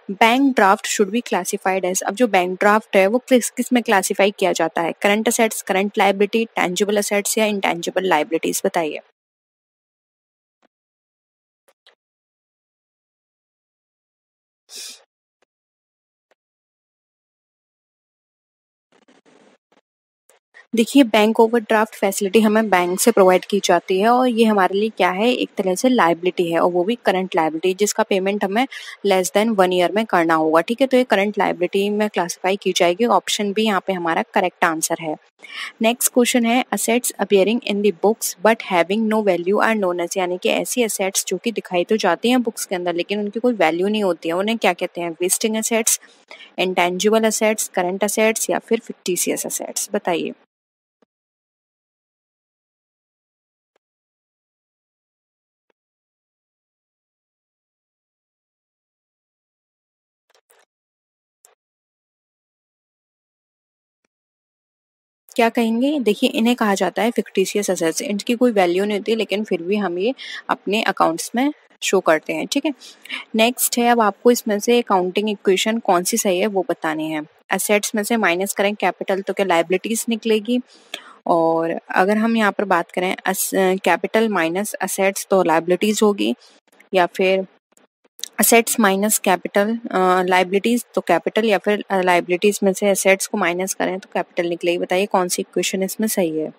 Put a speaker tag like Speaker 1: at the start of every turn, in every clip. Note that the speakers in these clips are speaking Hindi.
Speaker 1: Bank draft should be classified as, अब जो बैंक ड्राफ्ट है वो किस किस में क्लासिफाई किया जाता है, current assets, current liability, tangible assets या इंटेंजिबल लायबिलिटीज, बताइए। देखिए, बैंक ओवरड्राफ्ट फैसिलिटी हमें बैंक से प्रोवाइड की जाती है और ये हमारे लिए क्या है, एक तरह से लायबिलिटी है और वो भी करंट लायबिलिटी, जिसका पेमेंट हमें लेस देन 1 ईयर में करना होगा। ठीक है, तो ये करंट लायबिलिटी में क्लासिफाई की जाएगी। ऑप्शन बी यहाँ पे हमारा करेक्ट आंसर है। नेक्स्ट क्वेश्चन है, assets appearing in the books but having no value are known as, यानी कि ऐसी असेट्स जो कि दिखाई तो जाती हैं बुक्स के अंदर लेकिन उनकी कोई वैल्यू नहीं होती है, उन्हें क्या कहते हैं, wasting assets, intangible assets, current assets या फिर फिक्टिशियस असेट्स, बताइए। क्या कहेंगे, देखिए इन्हें कहा जाता है फिक्टिशियस असेट्स, इनकी कोई वैल्यू नहीं होती लेकिन फिर भी हम ये अपने अकाउंट्स में शो करते हैं। ठीक है, नेक्स्ट है, अब आपको इसमें से अकाउंटिंग इक्वेशन कौन सी सही है वो बतानी है। असेट्स में से माइनस करें कैपिटल तो क्या लायबिलिटीज निकलेगी, और अगर हम यहाँ पर बात करें कैपिटल माइनस असेट्स तो लायबिलिटीज होगी, या फिर असेट्स माइनस कैपिटल लायबिलिटीज तो कैपिटल, या फिर लायबिलिटीज में से असेट्स को माइनस करें तो कैपिटल निकलेगी, बताइए कौन सी इक्वेशन इसमें सही है।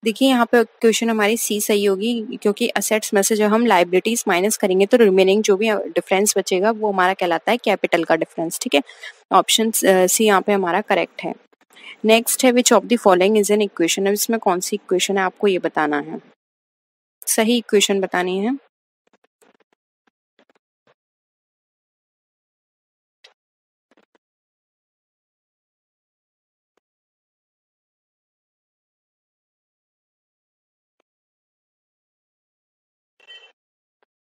Speaker 1: देखिए यहाँ पे क्वेश्चन हमारी सी सही होगी, क्योंकि असेट्स में से जब हम लायबिलिटीज माइनस करेंगे तो रिमेनिंग जो भी डिफरेंस बचेगा वो हमारा कहलाता है कैपिटल का डिफरेंस। ठीक है, ऑप्शन सी यहाँ पे हमारा करेक्ट है। नेक्स्ट है, which of the following is an equation, अब इसमें कौन सी इक्वेशन है आपको ये बताना है, सही इक्वेशन बतानी है।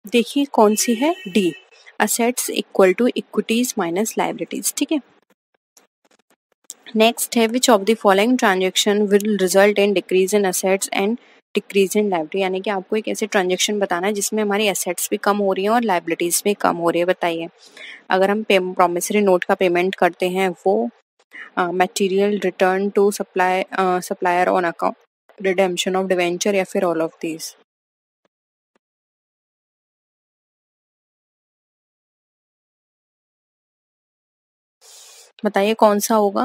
Speaker 1: देखिए कौन सी है, D, assets equal to equities minus liabilities. ठीक है, नेक्स्ट है, which of the following transaction will result in decrease in assets and decrease in liability, यानी कि आपको एक ऐसे ट्रांजेक्शन बताना है जिसमें हमारी असेट्स भी कम हो रही हैं और लायबिलिटीज भी कम हो रही है, बताइए। अगर हम प्रॉमिसरी नोट का पेमेंट करते हैं वो material return to supplier on account, redemption of debenture या फिर ऑल ऑफ दीज, बताइए कौन सा होगा।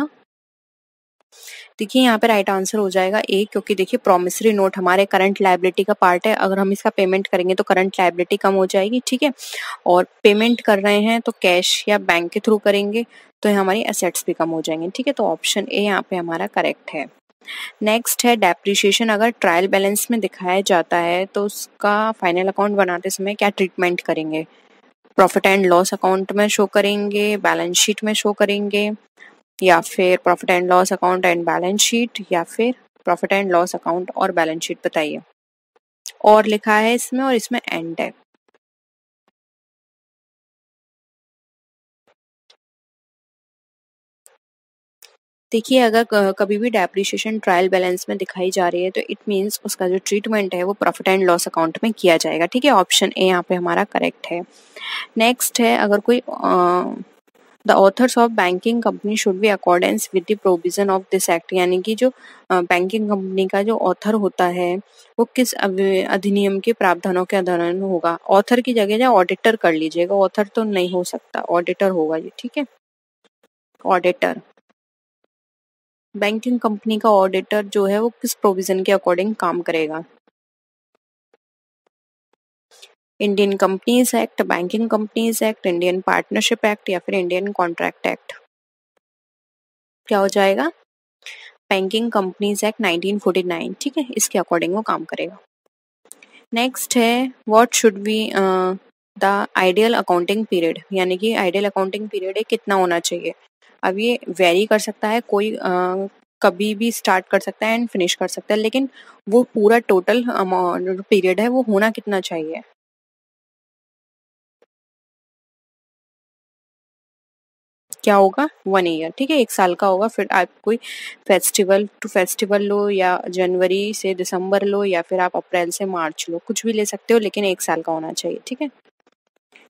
Speaker 1: देखिए यहाँ पे राइट आंसर हो जाएगा ए, क्योंकि देखिए प्रॉमिसरी नोट हमारे करंट लायबिलिटी का पार्ट है, अगर हम इसका पेमेंट करेंगे तो करंट लायबिलिटी कम हो जाएगी। ठीक है, और पेमेंट कर रहे हैं तो कैश या बैंक के थ्रू करेंगे तो हमारी एसेट्स भी कम हो जाएंगे। ठीक है, तो ऑप्शन ए यहाँ पे हमारा करेक्ट है। नेक्स्ट है, डेप्रिसिएशन अगर ट्रायल बैलेंस में दिखाया जाता है तो उसका फाइनल अकाउंट बनाते समय क्या ट्रीटमेंट करेंगे, प्रॉफिट एंड लॉस अकाउंट में शो करेंगे, बैलेंस शीट में शो करेंगे, या फिर profit and loss account and balance sheet, या फिर प्रॉफिट एंड लॉस अकाउंट और बैलेंस शीट, बताइए। और लिखा है इसमें और इसमें एंड है। देखिए अगर कभी भी डेप्रिसिएशन ट्रायल बैलेंस में दिखाई जा रही है तो इट मींस उसका जो ट्रीटमेंट है वो प्रॉफिट एंड लॉस अकाउंट में किया जाएगा। ठीक है, ऑप्शन ए यहाँ पे हमारा करेक्ट है। नेक्स्ट है, अगर कोई the author's of banking company should be accordance with the provision of this act, यानी कि जो बैंकिंग कंपनी का जो ऑथर होता है वो किस अधिनियम के प्रावधानों के अधीन होगा। ऑथर की जगह या ऑडिटर कर लीजिएगा, ऑथर तो नहीं हो सकता, ऑडिटर होगा ये। ठीक है, ऑडिटर, बैंकिंग कंपनी का ऑडिटर जो है वो किस प्रोविजन के अकॉर्डिंग काम करेगा, Indian companies act, banking companies act, Indian partnership act या फिर इंडियन कॉन्ट्रैक्ट एक्ट, क्या हो जाएगा, बैंकिंग कंपनीज एक्ट 1949। ठीक है, इसके अकॉर्डिंग वो काम करेगा। नेक्स्ट है, what should be the ideal accounting period, यानी कि आइडियल अकाउंटिंग पीरियड कितना होना चाहिए। अब ये वेरी कर सकता है, कोई कभी भी स्टार्ट कर सकता है एंड फिनिश कर सकता है, लेकिन वो पूरा टोटल अमाउंट पीरियड है वो होना कितना चाहिए। क्या होगा, 1 ईयर, ठीक है, 1 साल का होगा। फिर आप कोई फेस्टिवल टू फेस्टिवल लो, या जनवरी से दिसंबर लो, या फिर आप अप्रैल से मार्च लो, कुछ भी ले सकते हो, लेकिन 1 साल का होना चाहिए, ठीक है।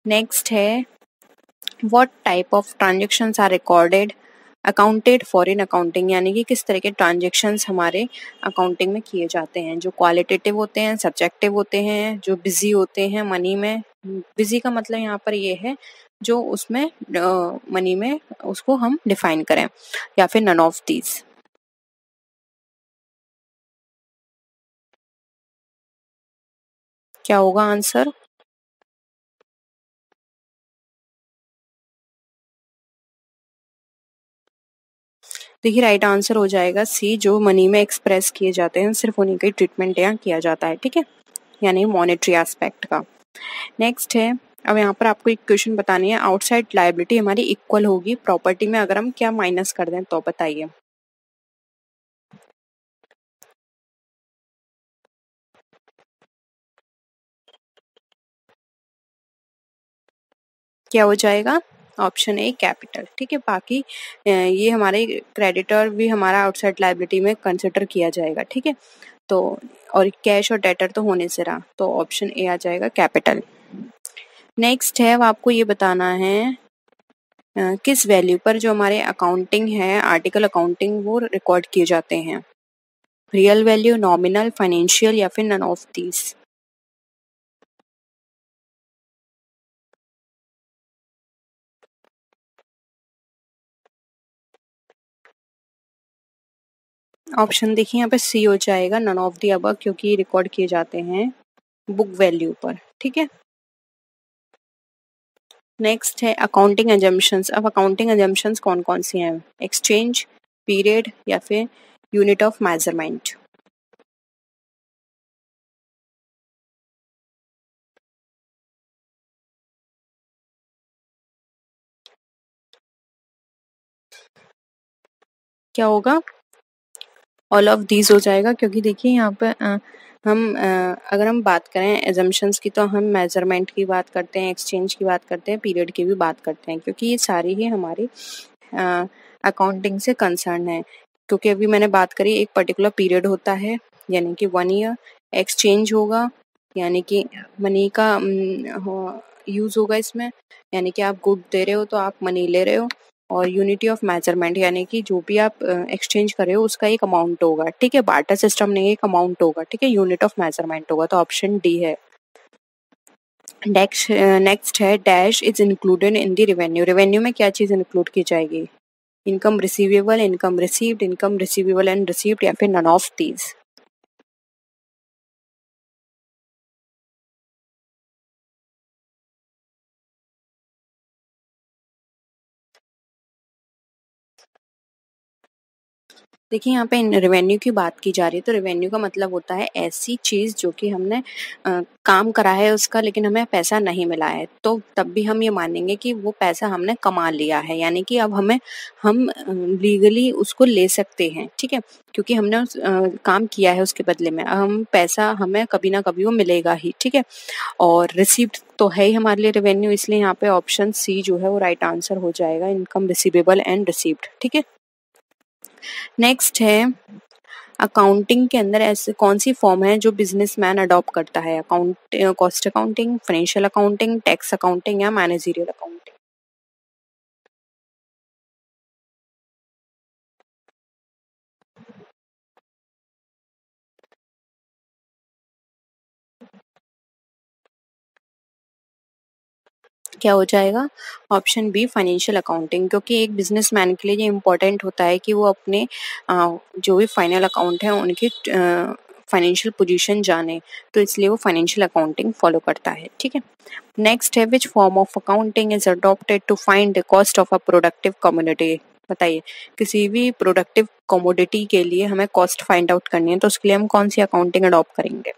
Speaker 1: नेक्स्ट है, what type of transactions are recorded accounted for in accounting, यानी कि किस तरह के ट्रांजेक्शन्स हमारे अकाउंटिंग में किए जाते हैं। जो क्वालिटेटिव होते हैं, सब्जेक्टिव होते हैं, जो बिजी होते हैं मनी में। बिजी का मतलब यहाँ पर ये है जो उसमें मनी में उसको हम डिफाइन करें, या फिर नन ऑफ दीज। क्या होगा आंसर। देखिए राइट आंसर हो जाएगा सी, जो मनी में एक्सप्रेस किए जाते हैं सिर्फ उन्हीं का ट्रीटमेंट यहाँ किया जाता है, ठीक है, यानी मॉनेटरी एस्पेक्ट का। नेक्स्ट है, अब यहाँ पर आपको एक क्वेश्चन बतानी है, आउटसाइड लायबिलिटी हमारी इक्वल होगी प्रॉपर्टी में अगर हम क्या माइनस कर दें, तो बताइए। क्या हो जाएगा, ऑप्शन ए कैपिटल, ठीक है। बाकी ये हमारे क्रेडिटर भी हमारा आउटसाइड लायबिलिटी में कंसिडर किया जाएगा, ठीक है। तो और कैश और डेटर तो होने से रहा, तो ऑप्शन ए आ जाएगा कैपिटल। नेक्स्ट है, अब आपको ये बताना है किस वैल्यू पर जो हमारे अकाउंटिंग है, आर्टिकल अकाउंटिंग, वो रिकॉर्ड किए जाते हैं। रियल वैल्यू, नॉमिनल, फाइनेंशियल, या फिर नन ऑफ दीज। ऑप्शन देखिए यहाँ पे सी हो जाएगा, नन ऑफ दी अबव, क्योंकि रिकॉर्ड किए जाते हैं बुक वैल्यू पर, ठीक है। नेक्स्ट है अकाउंटिंग एजम्पशंस। अब अकाउंटिंग एजम्पशंस कौन कौन सी हैं, एक्सचेंज, पीरियड, या फिर यूनिट ऑफ मेजरमेंट। क्या होगा, ऑल ऑफ दीज हो जाएगा, क्योंकि देखिए यहाँ पे अगर हम बात करें एजम्पशंस की, तो हम मेजरमेंट की बात करते हैं, एक्सचेंज की बात करते हैं, पीरियड की भी बात करते हैं, क्योंकि ये सारी ही हमारी अकाउंटिंग से कंसर्न है। क्योंकि अभी मैंने बात करी, एक पर्टिकुलर पीरियड होता है यानी कि 1 ईयर, एक्सचेंज होगा यानी कि मनी का यूज होगा इसमें, यानी कि आप गुड दे रहे हो तो आप मनी ले रहे हो, और यूनिटी ऑफ मेजरमेंट यानी कि जो भी आप एक्सचेंज कर रहे हो उसका एक अमाउंट होगा, ठीक है, बार्टर सिस्टम नहीं, एक अमाउंट होगा, ठीक है, यूनिट ऑफ मेजरमेंट होगा, तो ऑप्शन डी है। नेक्स्ट है, dash is included in the revenue. Revenue में क्या चीज इंक्लूड की जाएगी, income receivable, income received, income receivable and received, या फिर नन ऑफ दीज। देखिए यहाँ पे रेवेन्यू की बात की जा रही है, तो रेवेन्यू का मतलब होता है ऐसी चीज जो कि हमने काम करा है उसका, लेकिन हमें पैसा नहीं मिला है, तो तब भी हम ये मानेंगे कि वो पैसा हमने कमा लिया है, यानी कि अब हम लीगली उसको ले सकते हैं, ठीक है, क्योंकि हमने काम किया है उसके बदले में, हम पैसा हमें कभी ना कभी वो मिलेगा ही, ठीक है। और रिसीव्ड तो है ही हमारे लिए रेवेन्यू, इसलिए यहाँ पे ऑप्शन सी जो है वो राइट आंसर हो जाएगा, इनकम रिसीवेबल एंड रिसीव्ड, ठीक है। नेक्स्ट है, अकाउंटिंग के अंदर ऐसे कौन सी फॉर्म है जो बिजनेसमैन अडॉप्ट करता है, account cost accounting, financial accounting, tax accounting, या मैनेजरियल अकाउंटिंग। क्या हो जाएगा, ऑप्शन बी फाइनेंशियल अकाउंटिंग, क्योंकि एक बिजनेसमैन के लिए ये इम्पोर्टेंट होता है कि वो अपने जो भी फाइनल अकाउंट है उनकी फाइनेंशियल पोजीशन जाने, तो इसलिए वो फाइनेंशियल अकाउंटिंग फॉलो करता है, ठीक है। नेक्स्ट है, which form of accounting is adopted to find the cost of a productive community. बताइए, किसी भी प्रोडक्टिव कमोडिटी के लिए हमें कॉस्ट फाइंड आउट करनी है, तो उसके लिए हम कौन सी अकाउंटिंग अडॉप्ट करेंगे।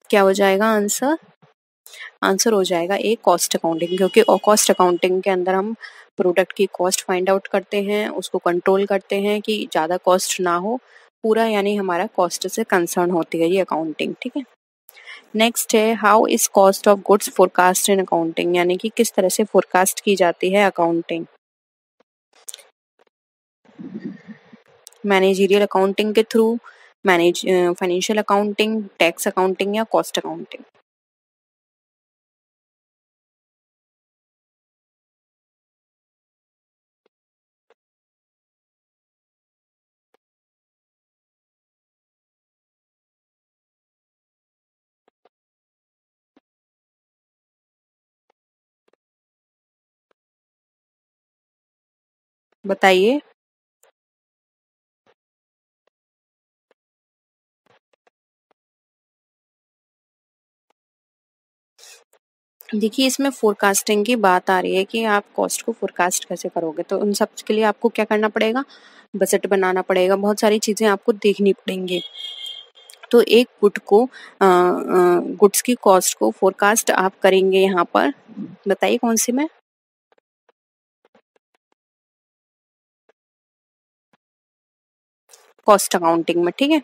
Speaker 1: क्या हो जाएगा आंसर? आंसर हो जाएगा ए कॉस्ट अकाउंटिंग, क्योंकि कॉस्ट अकाउंटिंग के अंदर हम प्रोडक्ट की कॉस्ट फाइंड आउट करते हैं, उसको कंट्रोल करते हैं कि ज़्यादा कॉस्ट ना हो पूरा, यानी हमारा कॉस्ट से कंसर्न होती है ये अकाउंटिंग। ठीक है, नेक्स्ट है how is cost of goods forecast in accounting, यानी कि किस तरह से फोरकास्ट की जाती है अकाउंटिंग। मैनेजरियल अकाउंटिंग के through, manage financial accounting, tax accounting या कॉस्ट अकाउंटिंग। बताइए। देखिए, इसमें फोरकास्टिंग की बात आ रही है कि आप कॉस्ट को फोरकास्ट कैसे करोगे, तो उन सब के लिए आपको क्या करना पड़ेगा? बजट बनाना पड़ेगा, बहुत सारी चीजें आपको देखनी पड़ेंगी। तो एक गुड्स की कॉस्ट को फोरकास्ट आप करेंगे यहाँ पर, बताइए कौन सी में? कॉस्ट अकाउंटिंग में। ठीक है,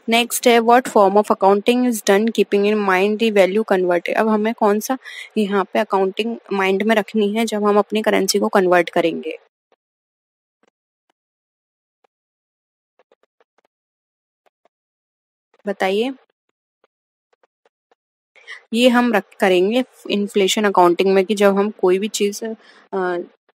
Speaker 1: नेक्स्ट है what form of accounting is done keeping in mind the value converted. अब हमें कौन सा यहाँ पे अकाउंटिंग माइंड में रखनी है जब हम अपनी करेंसी को कन्वर्ट करेंगे? बताइए। ये हम रख करेंगे इन्फ्लेशन अकाउंटिंग में, कि जब हम कोई भी चीज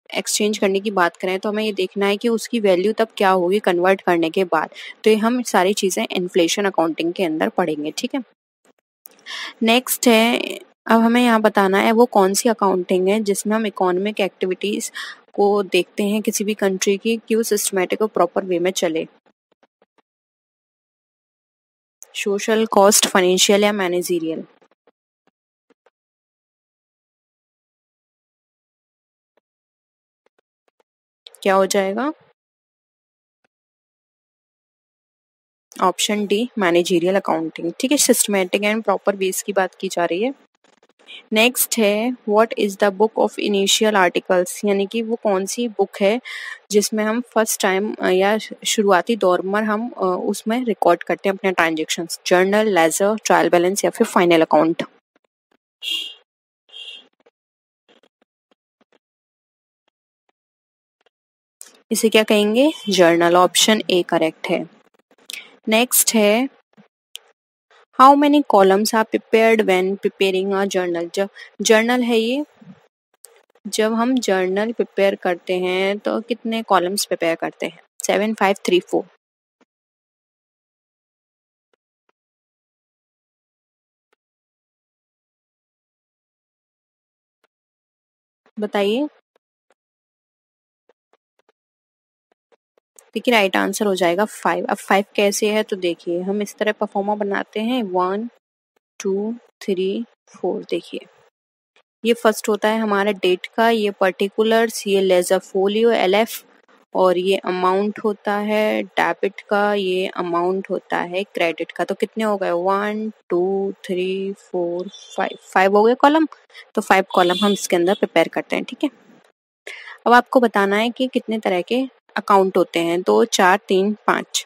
Speaker 1: एक्सचेंज करने की बात करें तो हमें ये देखना है कि उसकी वैल्यू तब क्या होगी कन्वर्ट करने के बाद। तो ये हम सारी चीजें इन्फ्लेशन अकाउंटिंग के अंदर पढ़ेंगे। ठीक है, नेक्स्ट है, अब हमें यहाँ बताना है वो कौन सी अकाउंटिंग है जिसमें हम इकोनॉमिक एक्टिविटीज को देखते हैं किसी भी कंट्री की कि वो सिस्टमेटिक और प्रॉपर वे में चले। सोशल, कॉस्ट, फाइनेंशियल या मैनेजरियल? क्या हो जाएगा? Option D managerial accounting. ठीक है, सिस्टमेटिक एंड प्रॉपर बेस की बात की जा रही है। नेक्स्ट है what is the book of initial articles, यानी कि वो कौन सी बुक है जिसमें हम फर्स्ट टाइम या शुरुआती दौर में हम उसमें रिकॉर्ड करते हैं अपने transactions. Journal, ledger, trial balance या फिर फाइनल अकाउंट? इसे क्या कहेंगे? जर्नल। ऑप्शन ए करेक्ट है। नेक्स्ट है how many columns are prepared when preparing a journal. जब जर्नल है ये, जब हम जर्नल प्रिपेयर करते हैं तो कितने कॉलम्स प्रिपेयर करते हैं? 7, 5, 3, 4? बताइए। देखिए, राइट आंसर हो जाएगा 5। अब 5 कैसे है तो देखिए, हम इस तरह परफॉर्मा बनाते हैं 1, 2, 3, 4। देखिए, ये फर्स्ट होता है हमारा डेट का, ये पर्टिकुलर्स, ये लेजर फोलियो LF, और ये अमाउंट होता है डेबिट का, ये अमाउंट होता है क्रेडिट का। तो कितने हो गए? 1, 2, 3, 4, 5। 5 हो गए कॉलम। तो 5 कॉलम हम इसके अंदर प्रिपेयर करते हैं। ठीक है, अब आपको बताना है कि कितने तरह के अकाउंट होते हैं। 2, 4, 3, 5?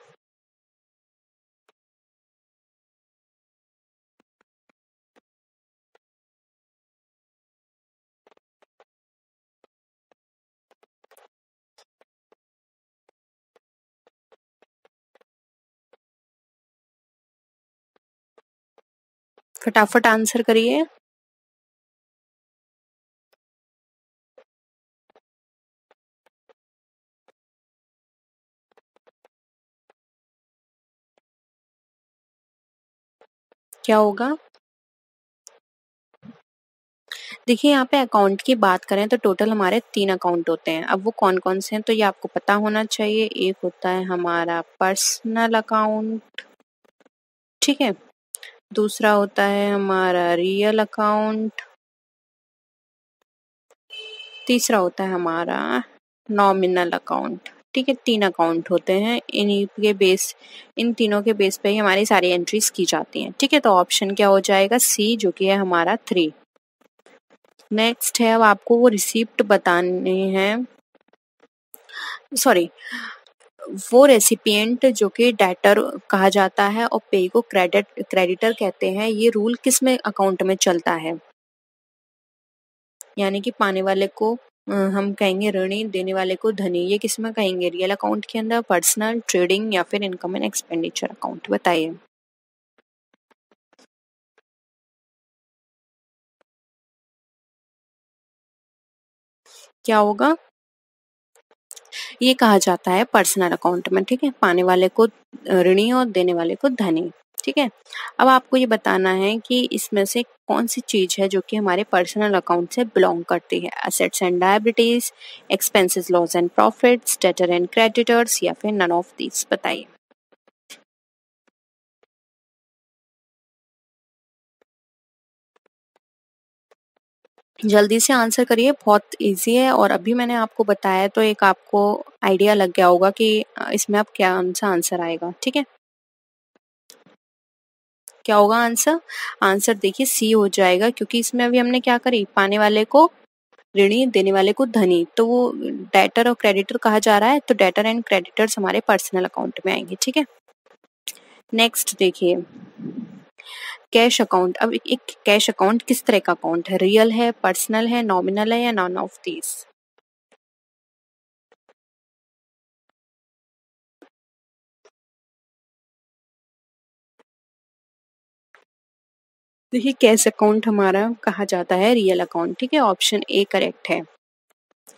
Speaker 1: फटाफट आंसर करिए। क्या होगा? देखिए, यहाँ पे अकाउंट की बात करें तो टोटल हमारे 3 अकाउंट होते हैं। अब वो कौन कौन से हैं तो ये आपको पता होना चाहिए। एक होता है हमारा पर्सनल अकाउंट, ठीक है, दूसरा होता है हमारा रियल अकाउंट, तीसरा होता है हमारा नॉमिनल अकाउंट। ठीक है, 3 अकाउंट होते हैं, इन तीनों के बेस पे ही हमारी सारी एंट्रीज की जाती हैं। ठीक है, तो ऑप्शन क्या हो जाएगा? सी, जो कि है हमारा 3। नेक्स्ट है, अब आपको वो रिसिप्ट बताने हैं, सॉरी, वो रेसिपिएंट जो कि डेटर कहा जाता है और पे को क्रेडिटर कहते हैं। ये रूल किस में अकाउंट में चलता है? यानी कि पाने वाले को हम कहेंगे ऋणी, देने वाले को धनी। ये किस में कहेंगे? रियल अकाउंट के अंदर, पर्सनल, ट्रेडिंग या फिर इनकम एंड एक्सपेंडिचर अकाउंट? बताइए। क्या होगा? ये कहा जाता है पर्सनल अकाउंट में। ठीक है, पाने वाले को ऋणी और देने वाले को धनी। ठीक है, अब आपको ये बताना है कि इसमें से कौन सी चीज है जो कि हमारे पर्सनल अकाउंट से बिलोंग करती है? Assets and liabilities, expenses, loss and profits, debtor and creditors या फिर नन ऑफ दीज? बताइए। जल्दी से आंसर करिए, बहुत इजी है और अभी मैंने आपको बताया तो एक आपको आइडिया लग गया होगा कि इसमें अब क्या सा आंसर आएगा। ठीक है, क्या होगा आंसर? आंसर देखिए सी हो जाएगा, क्योंकि इसमें अभी हमने क्या करी, पाने वाले को ऋणी, देने वाले को धनी, तो वो डेटर और क्रेडिटर कहा जा रहा है, तो डेटर एंड क्रेडिटर्स हमारे पर्सनल अकाउंट में आएंगे। ठीक है, नेक्स्ट देखिए, कैश अकाउंट। अब एक कैश अकाउंट किस तरह का अकाउंट है? रियल है, पर्सनल है, नॉमिनल है या नॉन ऑफ दीज? देखिए, कैश अकाउंट हमारा कहा जाता है रियल अकाउंट। ठीक है, ऑप्शन ए करेक्ट है।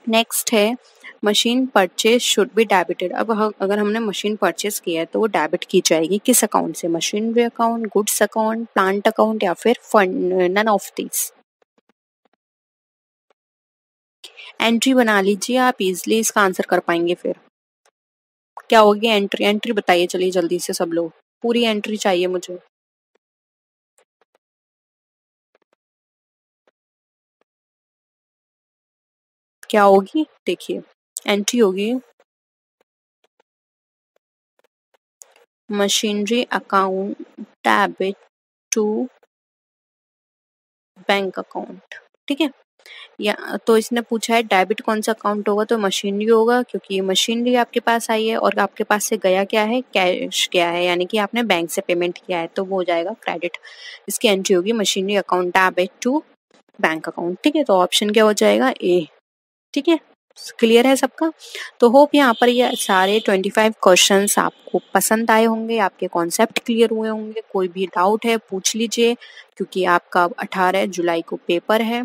Speaker 1: नेक्स्ट है, machine purchase should be debited. अब अगर हमने मशीन परचेज किया है तो वो डेबिट की जाएगी किस अकाउंट से? Machinery account, goods account, plant account या फिर fund, none of these? Entry बना लीजिए, आप इजिली इसका आंसर कर पाएंगे। फिर क्या होगी एंट्री? एंट्री बताइए, चलिए जल्दी से सब लोग, पूरी एंट्री चाहिए मुझे। क्या होगी? देखिए, एंट्री होगी machinery account debit to bank account. ठीक है, या तो इसने पूछा है डेबिट कौन सा अकाउंट होगा, तो मशीनरी होगा, क्योंकि ये मशीनरी आपके पास आई है और आपके पास से गया क्या है? कैश गया है, यानी कि आपने बैंक से पेमेंट किया है, तो वो हो जाएगा क्रेडिट। इसकी एंट्री होगी machinery account debit to bank account. ठीक है, तो ऑप्शन क्या हो जाएगा? ए। ठीक है, क्लियर है सबका? तो होप यहाँ पर ये सारे 25 क्वेश्चंस आपको पसंद आए होंगे, आपके कॉन्सेप्ट क्लियर हुए होंगे। कोई भी डाउट है पूछ लीजिए, क्योंकि आपका 18 जुलाई को पेपर है।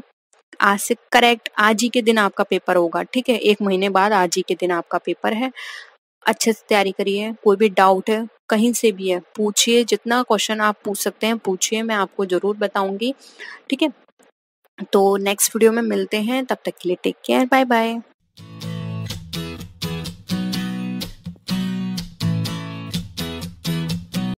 Speaker 1: आज से करेक्ट आज ही के दिन आपका पेपर होगा। ठीक है, 1 महीने बाद आज ही के दिन आपका पेपर है। अच्छे से तैयारी करिए। कोई भी डाउट है कहीं से भी है पूछिए, जितना क्वेश्चन आप पूछ सकते हैं पूछिए, मैं आपको जरूर बताऊंगी। ठीक है, तो नेक्स्ट वीडियो में मिलते हैं, तब तक के लिए टेक केयर, बाय बाय।